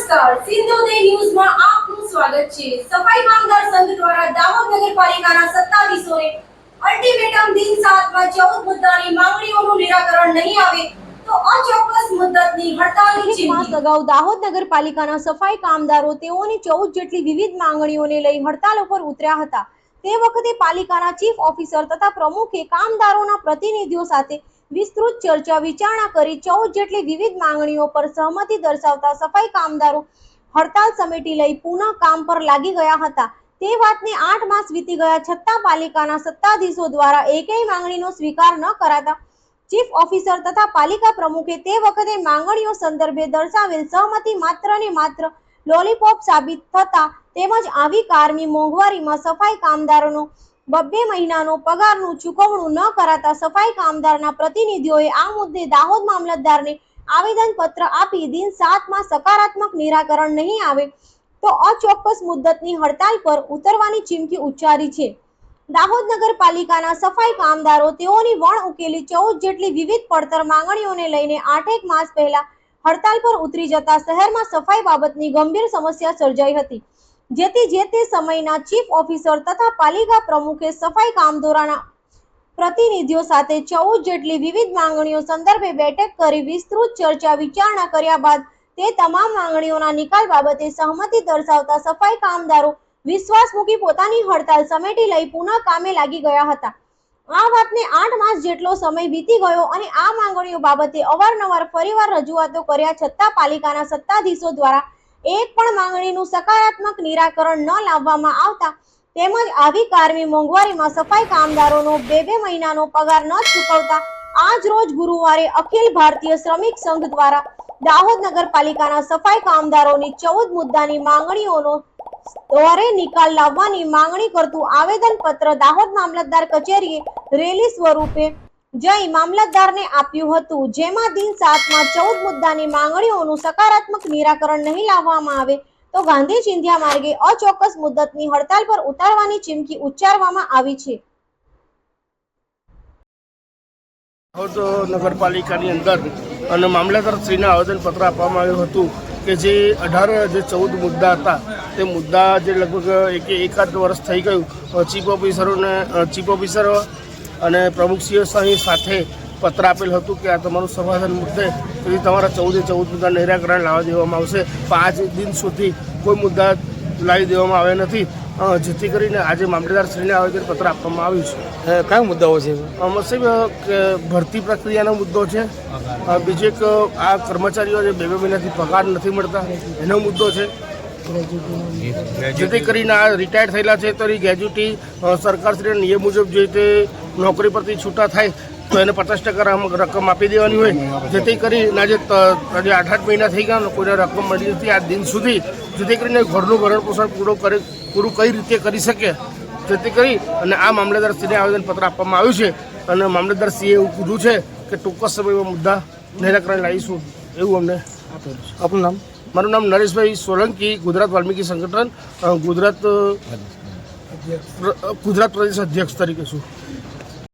નમસ્કાર, સિંધુદય ન્યૂઝમાં આપનું સ્વાગત છે। સફાઈ કામદાર સંઘ દ્વારા દાહોદ નગરપાલિકાના સત્તાધીશોને અલ્ટિમેટમ દિન 7માં 14 મુદ્દાની માંગણીઓનું નિરાકરણ નહીં આવે તો અચોક્કસ મુદ્દતની હડતાલની ચીમકી। અગાઉ દાહોદ નગરપાલિકાના સફાઈ કામદારો તેઓની 14 જેટલી વિવિધ માંગણીઓને લઈ હડતાલ ઉપર ઉતર્યા હતા। તે વખતે પાલિકાના ચીફ ઓફિસર તથા પ્રમુખે કામદારોના પ્રતિનિધિઓ સાથે વિસ્તૃત ચર્ચા વિચારણા કરી 14 જેટલી વિવિધ માંગણીઓ પર સહમતિ દર્શાવતા સફાઈ કામદારો હડતાલ સમેટી લઈ પુનઃ કામ પર લાગી ગયા હતા। તે વાતને 8 માસ વીતી ગયા છતાં પાલિકાના સત્તાધીશો દ્વારા એકેય માંગણીનો સ્વીકાર ન કરાતા ચીફ ઓફિસર તથા પાલિકા પ્રમુખે તે વખતે માંગણીઓ સંદર્ભે દર્શાવેલ સહમતિ માત્ર ને માત્ર લોલીપોપ સાબિત થતા તેમજ આવી કારની મોંઘવારીમાં સફાઈ કામદારોનો 2 મહિનાનો પગારનું ચૂકવણું ન કરાતા સફાઈ કામદારના પ્રતિનિધિઓએ આ મુદ્દે દાહોદ મામલતદારને આવેદનપત્ર આપી દિન 7માં સકારાત્મક નિરાકરણ નહીં આવે તો અચોક્કસ મુદ્દતની હડતાલ પર ઉતરવાની ચીમકી ઉચ્ચારી છે। દાહોદ નગરપાલિકાના સફાઈ કામદારો તેઓની વણ ઉકેલી 14 જેટલી વિવિધ પડતર માંગણીઓને લઈને 8 માસ પહેલા હડતાલ પર ઉતરી જતા શહેરમાં સફાઈ બાબતની ગંભીર સમસ્યા સર્જાઈ હતી, જેથી જે તે સમયના ચીફ ઓફિસર તથા પાલિકા પ્રમુખે સફાઈ કામદારોના પ્રતિનિધિઓ સાથે 14 જેટલી વિવિધ માંગણીઓ સંદર્ભે બેઠક કરી વિસ્તૃત ચર્ચા વિચારણા કર્યા બાદ તે તમામ માંગણીઓના નિકાલ બાબતે સહમતિ દર્શાવતા સફાઈ કામદારો વિશ્વાસ મૂકી પોતાની હડતાલ સમેટી લઈ પુનઃ કામે લાગી ગયા હતા। આ વાતને 8 માસ જેટલો સમય વીતી ગયો અને આ માંગણીઓ બાબતે અવારનવાર ફરીવાર રજૂઆતો કર્યા છતાં પાલિકાના સત્તાધીશો દ્વારા એક પણ માંગણીનું સકારાત્મક નિરાકરણ ન લાવવામાં આવતા તેમજ આવી કારની મોંઘવારીમાં સફાઈ કામદારોનો 2 મહિનાનો પગાર ન ચૂકવતા આજ રોજ ગુરુવારે અખિલ ભારતીય શ્રમિક સંઘ દ્વારા દાહોદ નગરપાલિકાના સફાઈ કામદારોની 14 મુદ્દાની માંગણીઓનો ત્વરે નિકાલ લાવવાની માંગણી કરતું આવેદનપત્ર દાહોદ મામલતદાર કચેરીએ રેલી સ્વરૂપે જઈ મામલતદારને આપ્યું હતું, જેમાં દિન 7માં 14 મુદ્દાની માંગણીઓનું સકારાત્મક નિરાકરણ નહીં લાવવામાં આવે તો ગાંધી ચિંધ્યા માર્ગે અચોક્કસ મુદ્દતની હડતાલ પર ઉતારવાની ચીમકી ઉચ્ચારવામાં આવી છે। દાહોદ નગરપાલિકાની અંદર અને મામલતદારશ્રીને આવેદનપત્ર આપવામાં આવ્યું હતું કે જે 14 મુદ્દા હતા તે મુદ્દા જે લગભગ એકાદ વર્ષ થઈ ગયું ચીફ ઓફિસરો અને પ્રમુખશ્રીઓ સાથે પત્ર આપેલ હતું કે આ તમારું સમાધાન મુદ્દે તેથી તમારા 14 મુદ્દા નિરાકરણ લાવવા દેવામાં આવશે, પણ આજ દિન સુધી કોઈ મુદ્દા લાવી દેવામાં આવ્યા નથી, જેથી કરીને આજે મામલતદારશ્રીને આવેદનપત્ર આપવામાં આવ્યું છે। કયા મુદ્દાઓ છે? સાહેબ ભરતી પ્રક્રિયાનો મુદ્દો છે, બીજો એક આ કર્મચારીઓ જે 2 મહિનાથી પગાર નથી મળતા એનો મુદ્દો છે, જેથી કરીને આ રિટાયર થયેલા છે તો એ ગ્રેજ્યુટી સરકારશ્રીના નિયમ મુજબ જે તે નોકરી પરથી છૂટા થાય તો એને 50% રકમ આપી દેવાની હોય, જેથી કરીને આજે 8 મહિના થઈ ગયા કોઈને રકમ મળી નથી આ દિન સુધી, જેથી કરીને ઘરનું ભરણ પોષણ પૂરું કઈ રીતે કરી શકે, જેથી કરી અને આ મામલતદારશ્રીને આવેદનપત્ર આપવામાં આવ્યું છે અને મામલતદારશ્રીએ એવું કીધું છે કે ટૂંક જ સમયમાં મુદ્દા નિરાકરણ લાવીશું એવું અમને આપેલું છે। આપનું નામ? મારું નામ નરેશભાઈ સોલંકી, ગુજરાત વાલ્મીકી સંગઠન ગુજરાત પ્રદેશ અધ્યક્ષ તરીકે છું।